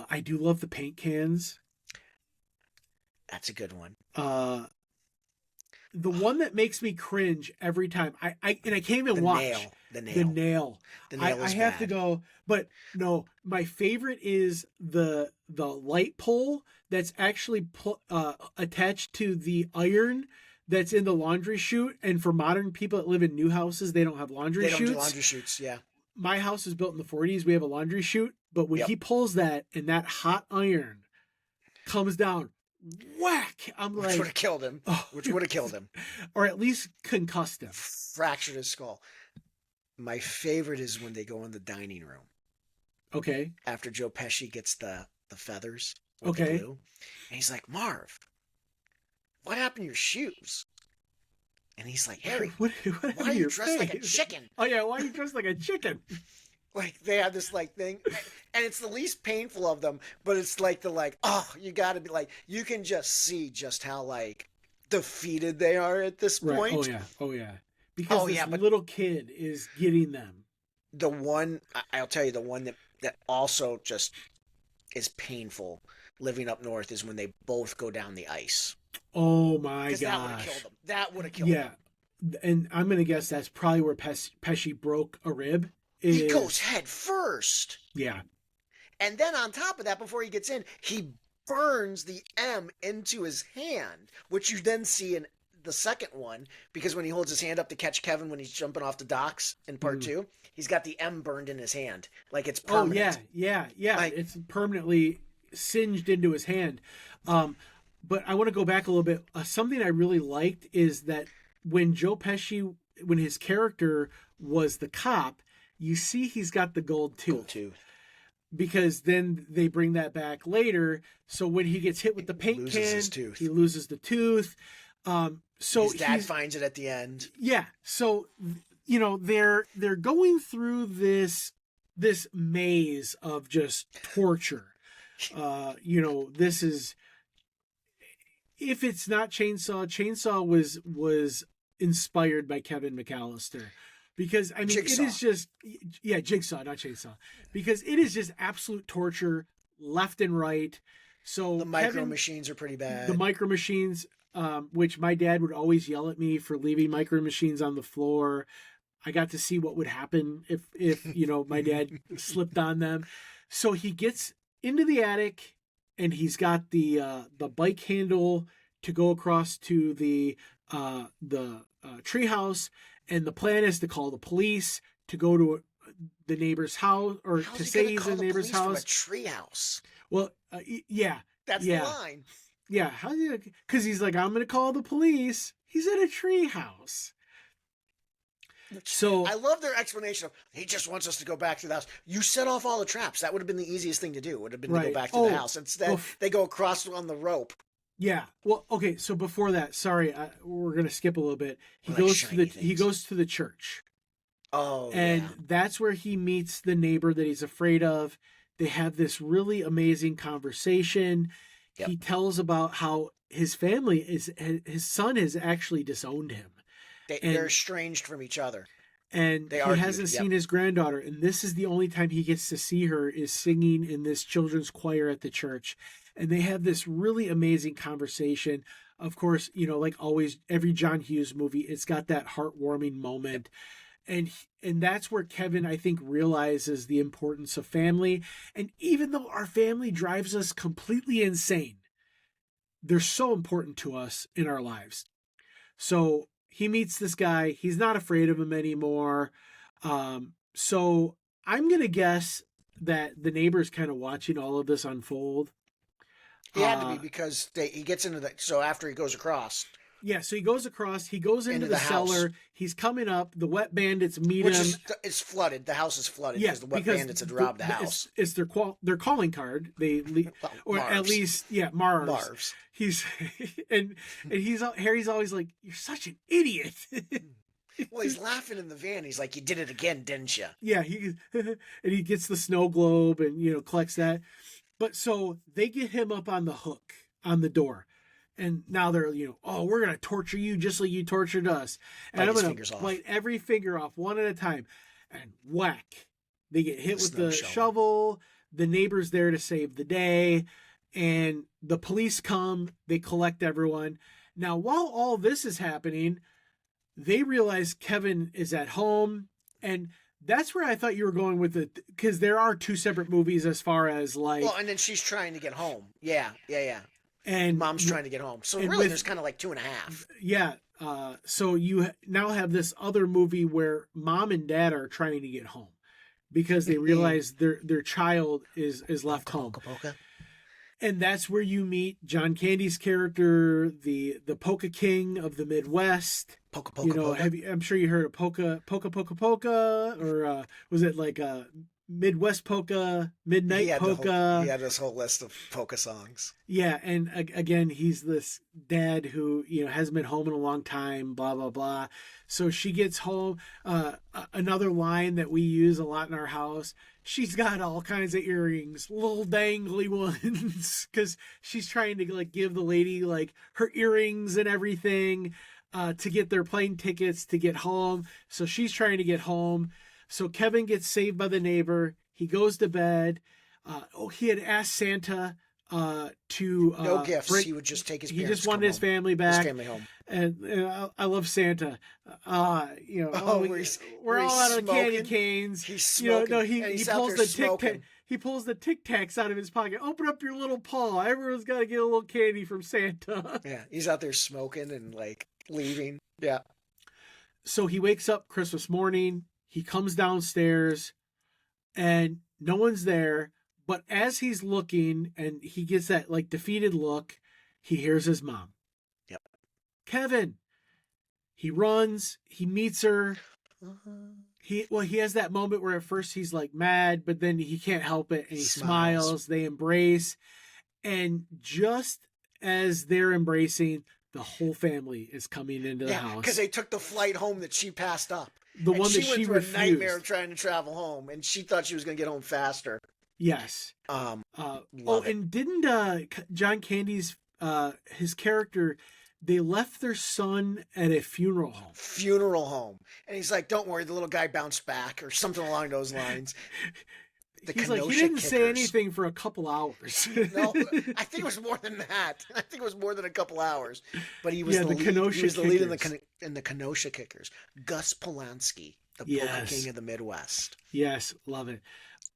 I do love the paint cans. That's a good one. The one that makes me cringe every time. I can't even watch. The nail. I have to go. But no, my favorite is the light pole that's actually attached to the iron that's in the laundry chute. And for modern people that live in new houses, they don't have laundry chutes. They don't do laundry chutes, yeah. My house was built in the 40s. We have a laundry chute. But when he pulls that and that hot iron comes down, whack! I'm like, which would have killed him. Which would have killed him, or at least concussed him, fractured his skull. My favorite is when they go in the dining room. Okay. After Joe Pesci gets the feathers. Okay. The glue, and he's like, Marv, what happened to your shoes? And he's like, Harry, why are you dressed like a chicken? Oh yeah, why are you dressed like a chicken? Like they have this like thing, and it's the least painful of them, but it's like you got to be like, you can just see just how like defeated they are at this point. Oh yeah, because little kid is getting them. The one I'll tell you, the one that also just is painful living up north is when they both go down the ice. Oh my gosh, that would have killed them. Yeah, and I'm gonna guess that's probably where Pesci broke a rib. He goes head first. Yeah. And then on top of that, before he gets in, he burns the M into his hand, which you then see in the second one, because when he holds his hand up to catch Kevin when he's jumping off the docks in part 2, he's got the M burned in his hand. Like it's permanent. Oh, yeah. Like, it's permanently... singed into his hand. But I want to go back a little bit. Something I really liked is that when Joe Pesci, when his character was the cop, you see he's got the gold tooth. Gold tooth. Because then they bring that back later. So when he gets hit with the paint Loses can, his tooth. he loses the tooth. So his dad finds it at the end. Yeah. So they're going through this maze of just torture. This is, if it's not Chainsaw was inspired by Kevin McCallister. Because, I mean, Jigsaw. It is just, Jigsaw, not Chainsaw. Because it is just absolute torture left and right. So the micro machines are pretty bad. The micro machines, which my dad would always yell at me for leaving micro machines on the floor. I got to see what would happen if my dad slipped on them. So he gets into the attic, and he's got the bike handle to go across to the treehouse. And the plan is to call the police, to go to the neighbor's house, or to say he's in the neighbor's house. From a treehouse. Well, yeah. That's the line. Yeah. Because he's like, I'm going to call the police. He's in a treehouse. So I love their explanation of, he just wants us to go back to the house. You set off all the traps. That would have been the easiest thing to do. Would have been to go back to the house. Instead, they go across on the rope. Yeah. Well, okay. So before that, sorry, we're gonna skip a little bit. He goes to the church. Oh, and that's where he meets the neighbor that he's afraid of. They have this really amazing conversation. Yep. He tells about how his his son has actually disowned him. They're estranged from each other. And he hasn't seen his granddaughter. And this is the only time he gets to see her, is singing in this children's choir at the church. And they have this really amazing conversation. Of course, like always, every John Hughes movie, it's got that heartwarming moment. And that's where Kevin, I think, realizes the importance of family. And even though our family drives us completely insane, they're so important to us in our lives. So he meets this guy. He's not afraid of him anymore. So I'm going to guess that the neighbor's kind of watching all of this unfold. He had to be, because he gets into so after he goes across. Yeah, so he goes across. He goes into the cellar. He's coming up. The wet bandits meet him. It's flooded. The house is flooded because the wet bandits had robbed the house. It's their calling card. At least Marv's. He's and Harry's always like, "You're such an idiot." Well, he's laughing in the van. He's like, "You did it again, didn't you?" Yeah, and he gets the snow globe and collects that. But so they get him up on the hook on the door. And now they're, we're going to torture you just like you tortured us. And I'm going to bite every finger off one at a time. And whack. They get hit with the shovel. The neighbor's there to save the day. And the police come. They collect everyone. Now, while all this is happening, they realize Kevin is at home. And that's where I thought you were going with it, because there are two separate movies as far as like. Well, and then she's trying to get home. Yeah. And mom's trying to get home. So really, there's kind of like 2.5. Yeah. So you now have this other movie where mom and dad are trying to get home because they realize their child is left home. Polka. And that's where you meet John Candy's character, the Polka King of the Midwest. Polka. I'm sure you heard of Polka, or was it like Midwest Polka, Midnight Polka? He had this whole list of polka songs. Yeah, and again, he's this dad who hasn't been home in a long time. Blah blah blah. So she gets home. Another line that we use a lot in our house. She's got all kinds of earrings, little dangly ones, because she's trying to give the lady her earrings and everything to get their plane tickets to get home. So she's trying to get home. So Kevin gets saved by the neighbor. He goes to bed. He had asked Santa to no gifts. He would just take his. He just wanted his family back. His family home. And I love Santa. We're all out of candy canes. He's smoking. He pulls the Tic Tac. He pulls the Tic Tacs out of his pocket. Open up your little paw. Everyone's got to get a little candy from Santa. Yeah, he's out there smoking and leaving. Yeah. So he wakes up Christmas morning. He comes downstairs, and no one's there, But as he's looking and he gets that like defeated look, he hears his mom. Yep. Kevin. He runs, he meets her. He has that moment where at first he's like mad, but then he can't help it and he smiles. They embrace. And just as they're embracing, the whole family is coming into the house. Because they took the flight home that she passed up. The one that she refused. A nightmare of trying to travel home, and she thought she was going to get home faster. Yes. And didn't John Candy's his character, they left their son at a funeral home. And he's like, don't worry, the little guy bounced back, or something along those lines. He's like, he didn't say anything for a couple hours. No, I think it was more than that. I think it was more than a couple hours. But he was the lead in the Kenosha Kickers. Gus Polanski, the Polka King of the Midwest. Yes, love it.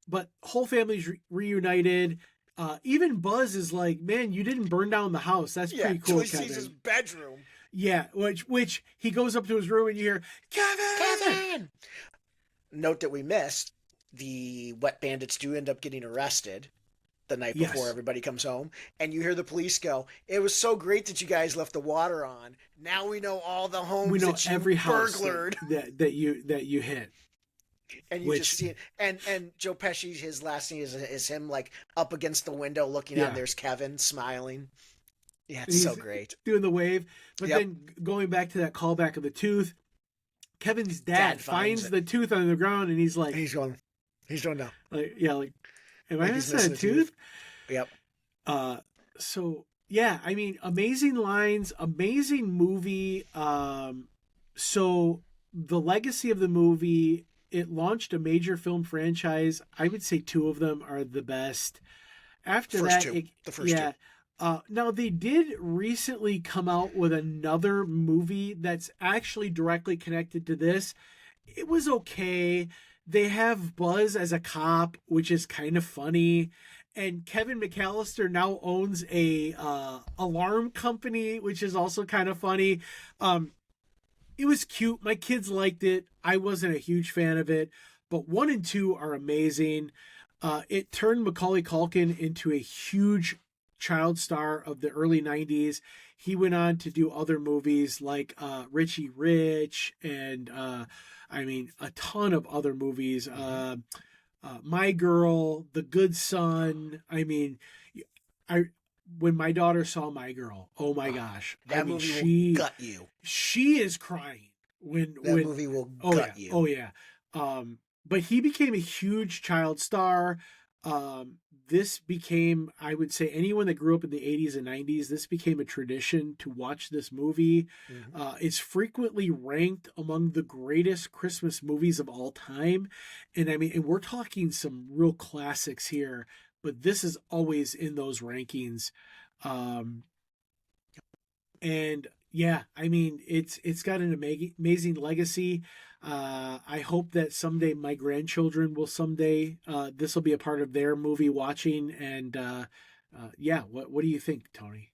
But whole family's reunited. Even Buzz is like, man, you didn't burn down the house. That's pretty cool, Kevin. He sees his bedroom. Yeah, which he goes up to his room and you hear, Kevin! Note that we missed. The Wet Bandits do end up getting arrested the night before everybody comes home. And you hear the police go, it was so great that you guys left the water on. Now we know all the homes that you every burglared. That you hit. And you just see it. And Joe Pesci, his last scene is him like up against the window looking out, and there's Kevin smiling. Yeah, it's so great. Doing the wave. But then going back to that callback of the tooth, Kevin's dad finds the tooth on the ground and he's like, He's doing now. Am I missing a tooth? Yep. So yeah, I mean, amazing lines, amazing movie. So the legacy of the movie, it launched a major film franchise. I would say two of them are the best. After the first two. Now they did recently come out with another movie that's actually directly connected to this. It was okay. They have Buzz as a cop, which is kind of funny. And Kevin McCallister now owns a alarm company, which is also kind of funny. It was cute. My kids liked it. I wasn't a huge fan of it. But 1 and 2 are amazing. It turned Macaulay Culkin into a huge child star of the early 90s. He went on to do other movies like Richie Rich and a ton of other movies. My Girl, The Good Son. When my daughter saw My Girl, oh my gosh. That movie will gut you. She is crying when movie will gut you. Oh yeah. But he became a huge child star. This became, I would say, anyone that grew up in the 80s and 90s, this became a tradition to watch this movie. Mm-hmm. It's frequently ranked among the greatest Christmas movies of all time. And we're talking some real classics here, but this is always in those rankings. It's got an amazing legacy. I hope that someday my grandchildren will this will be a part of their movie watching. And what do you think, Tony?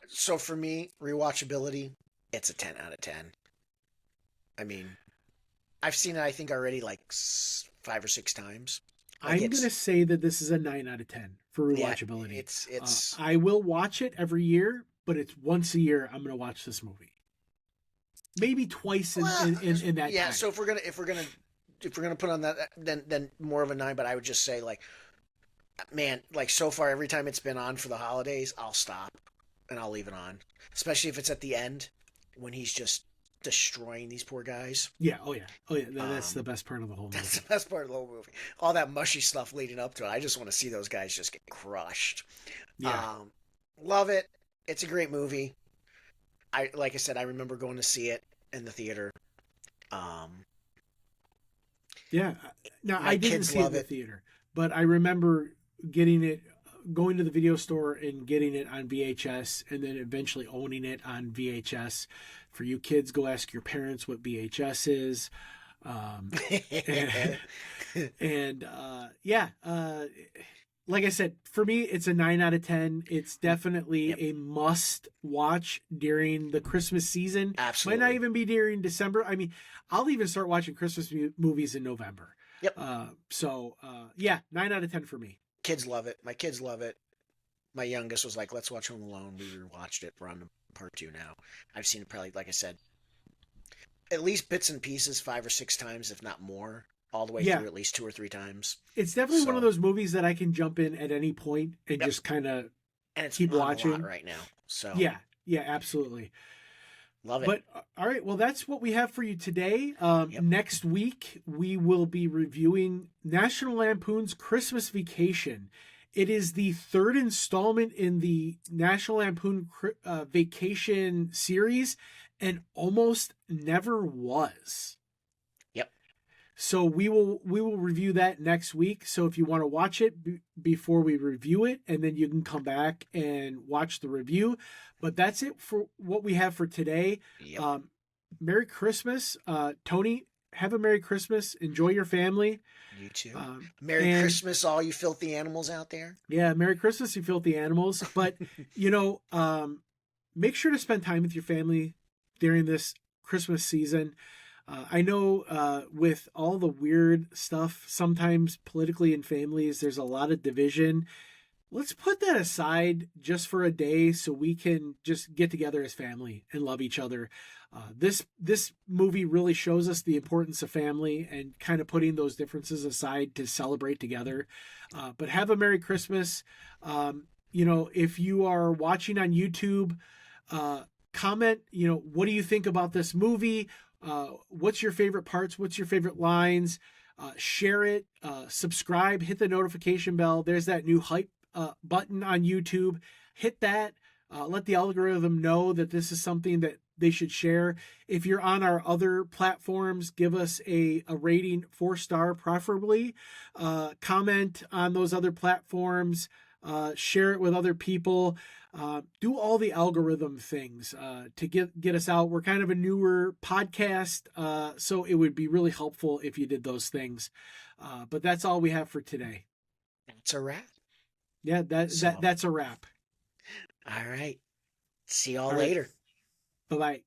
So for me, rewatchability, it's a 10 out of 10. I've seen it, I think, already like 5 or 6 times. I'm going to say that this is a 9 out of 10 for rewatchability. It's. I will watch it every year, but it's once a year I'm going to watch this movie. Maybe twice in that time. Yeah, so if we're gonna put on that, then more of a 9. But I would just say, like, man, like so far every time it's been on for the holidays, I'll stop and I'll leave it on, especially if it's at the end when he's just destroying these poor guys. Yeah. Oh yeah. That's the best part of the whole movie. That's the best part of the whole movie. All that mushy stuff leading up to it. I just want to see those guys just get crushed. Yeah. Love it. It's a great movie. Like I said, I remember going to see it in the theater. Yeah. Now I didn't see it in the theater, but I remember getting it, going to the video store and getting it on VHS, and then eventually owning it on VHS. For you kids, go ask your parents what VHS is. Like I said, for me, it's a 9 out of 10. It's definitely a must watch during the Christmas season. Absolutely. Might not even be during December. I'll even start watching Christmas movies in November. Yep. Yeah, 9 out of 10 for me. Kids love it. My kids love it. My youngest was like, "Let's watch Home Alone." We rewatched it. We're on to part two now. I've seen it probably, like I said, at least bits and pieces 5 or 6 times, if not more, all the way Yeah, through at least 2 or 3 times. it's definitely one of So, those movies that I can jump in at any point and yep. just kind of And it's keep on a lot watching. right now. So, Yeah, yeah, absolutely. love it. But all right, well, that's what we have for you today. Yep. Next week, we will be reviewing National Lampoon's Christmas Vacation. It is the third installment in the National Lampoon Vacation series, and almost never was. Yep. So we will review that next week. So if you want to watch it before we review it, and then you can come back and watch the review. But that's it for what we have for today. Yep. Merry Christmas, Tony. Have a Merry Christmas. Enjoy your family. You too. Um, Merry and Christmas, all you filthy animals out there. yeah, Merry Christmas, you filthy animals. But make sure to spend time with your family during this Christmas season. I know with all the weird stuff, sometimes politically in families, there's a lot of division. Let's put that aside just for a day so we can just get together as family and love each other. This movie really shows us the importance of family and kind of putting those differences aside to celebrate together. But have a Merry Christmas. If you are watching on YouTube, comment, what do you think about this movie? What's your favorite parts? What's your favorite lines? Share it, subscribe, hit the notification bell. There's that new hype button on YouTube. Hit that. Let the algorithm know that this is something that they should share. If you're on our other platforms, give us a rating, 4-star preferably. Comment on those other platforms. Share it with other people. Do all the algorithm things to get us out. We're kind of a newer podcast, so it would be really helpful if you did those things. But that's all we have for today. That's a wrap. Yeah, that's a wrap. All right. See y'all All right. later. Bye-bye.